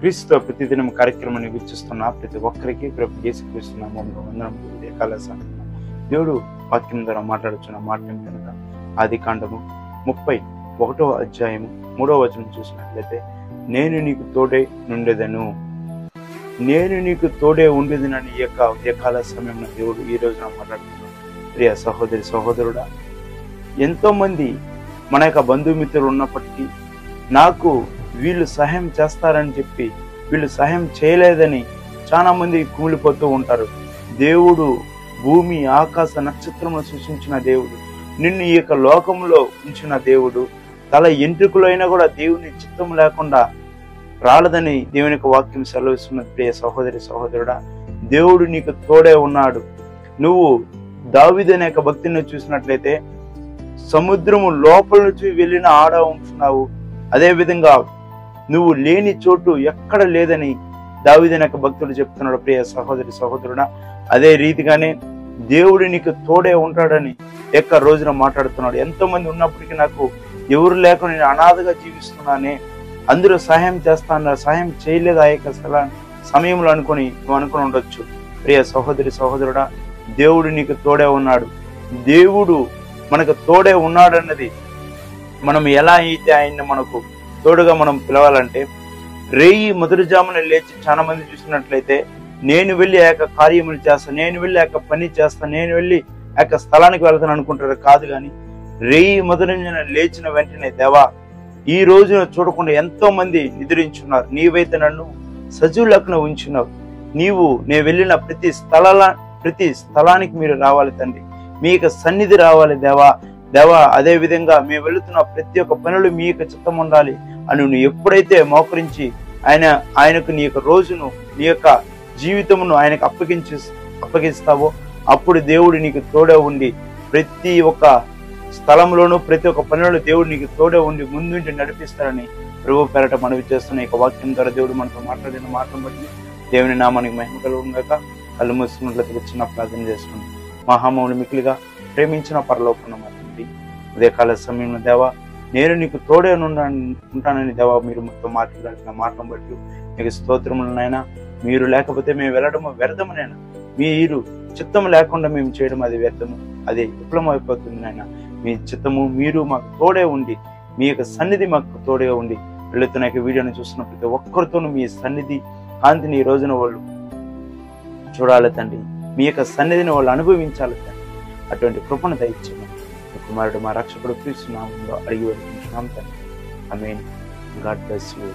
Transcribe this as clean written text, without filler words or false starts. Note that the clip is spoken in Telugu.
క్రీస్తు ప్రతిదినం కార్యక్రమాన్ని వీక్షిస్తున్న ప్రతి ఒక్కరికి ప్రభు యేసుక్రీస్తు నామములో వందనములు. ఉదయకాల సమయంలో దేవుడు వాక్యం ద్వారా మాట్లాడుచున్న మాట కనుక ఆదికాండము 31వ అధ్యాయము 3వ వచనం చూసినట్లయితే, నేను నీకు తోడే నుండెదను, నేను నీకు తోడే ఉండేదనని ఈ యొక్క ఉదయకాల సమయంలో దేవుడు ఈ రోజున మాట్లాడుతున్నాడు. ప్రియ సహోదరి సహోదరుడా, ఎంతో మంది మన యొక్క బంధుమిత్రులు ఉన్నప్పటికీ నాకు వీళ్ళు సహాయం చేస్తారని చెప్పి వీళ్ళు సహాయం చేయలేదని చాలా మంది కుమిలిపోతూ ఉంటారు. దేవుడు భూమి ఆకాశ నక్షత్రములను సృష్టించిన దేవుడు, నిన్ను ఈ యొక్క లోకంలో ఉంచిన దేవుడు, తల ఎంట్రుకలైనా కూడా దేవుని చిత్తం లేకుండా రాలదని దేవుని యొక్క వాక్యం సెలవిస్తున్నది. ప్రియ సహోదరి సహోదరుడా, దేవుడు నీకు తోడే ఉన్నాడు. నువ్వు దావీదు అనే యొక్క భక్తిని చూసినట్లయితే సముద్రము లోపల నుంచి వెళ్ళిన ఆడ ఉంటున్నావు, అదే విధంగా నువ్వు లేని చోటు ఎక్కడ లేదని దావీదు అనే యొక్క భక్తుడు చెప్తున్నాడు. ప్రియ సహోదరి సహోదరుడా, అదే రీతిగానే దేవుడు నీకు తోడే ఉంటాడని ఎక్క రోజున మాట్లాడుతున్నాడు. ఎంతో మంది ఉన్నప్పటికీ నాకు ఎవరు లేకుండా నేను అనాథగా జీవిస్తున్నానే, అందరూ సహాయం చేస్తాన్నారు, సహాయం చేయలేదు ఆ యొక్క సమయంలో అనుకుని నువ్వు అనుకుని ఉండొచ్చు. ప్రియ సహోదరి సహోదరుడా, దేవుడు నీకు తోడే ఉన్నాడు. దేవుడు మనకు తోడే ఉన్నాడన్నది మనం ఎలా అయితే ఆయన్ని మనకు తోడుగా మనం పిలవాలంటే, రేయి మొదటి జామున లేచి చాలా మంది చూసినట్లయితే నేను వెళ్ళి ఆ యొక్క కార్యములు చేస్తాను, నేను వెళ్ళి ఆ యొక్క పని చేస్తాను, నేను వెళ్ళి ఆ యొక్క స్థలానికి వెళ్తాను అనుకుంటారు. కాదు కానీ రేయి మొదటి లేచిన వెంటనే, దేవా ఈ రోజున చూడకుండా ఎంతో మంది నిద్రించున్నారు, నీవైతే నన్ను సజీవులకు ఉంచున్నావు. నేను వెళ్ళిన ప్రతి స్థలానికి మీరు రావాలి తండ్రి, మీ యొక్క సన్నిధి రావాలి దేవా అదే విధంగా మేము వెళుతున్న ప్రతి ఒక్క పనులు మీ యొక్క చిత్తం ఉండాలి అని నువ్వు ఎప్పుడైతే మోకరించి ఆయనకు నీ యొక్క రోజును, నీ యొక్క జీవితమును ఆయనకు అప్పగిస్తావో అప్పుడు దేవుడు నీకు తోడే ఉండి ప్రతి ఒక్క స్థలంలోనూ ప్రతి ఒక్క పనులను దేవుడు నీకు తోడే ఉండి ముందుండి నడిపిస్తారని ప్రభు పేరట మనవి చేస్తున్న ఈ వాక్యం ద్వారా దేవుడు మనతో మాట్లాడిన మాటను బట్టి దేవుని నామానికి మహిమ కలుగుగాక. కళ్ళు మూసుకున్నట్లయితే చిన్న ప్రార్థన చేసుకుని, మహామౌని మిక్కిలిగా ప్రేమించిన పరలోకన్న మా తండ్రి, ఉదయకాల సమయంలో దేవా నేను నీకు తోడే ఉంటానని దేవా మీరు మొత్తం మాట్లాడిన మాటను బట్టి మీకు స్తోత్రములనైనా. మీరు లేకపోతే మేము వెళ్ళడము వ్యర్థమునైనా, మీరు చిత్తం లేకుండా మేము చేయడం అది వ్యర్థము, అది విఫలం అయిపోతుంది నాయన. మీ చిత్తము మీరు మాకు తోడే ఉండి, మీ యొక్క సన్నిధి మాకు తోడే ఉండి వెళుతున్న యొక్క వీడియోని చూస్తున్న ప్రతి ఒక్కరితోనూ మీ సన్నిధి కాంతిని ఈ రోజున వాళ్ళు చూడాలి తండ్రి, మీ యొక్క సన్నిధిని వాళ్ళు అనుభవించాలి తండ్రి. అటువంటి కృపను దయచేయండి. కుమారుడు మా రక్షకుడు క్రీస్తు నామములో అడిగి వేడుకుంటున్నాం తండ్రి. ఆమేన్. God bless you.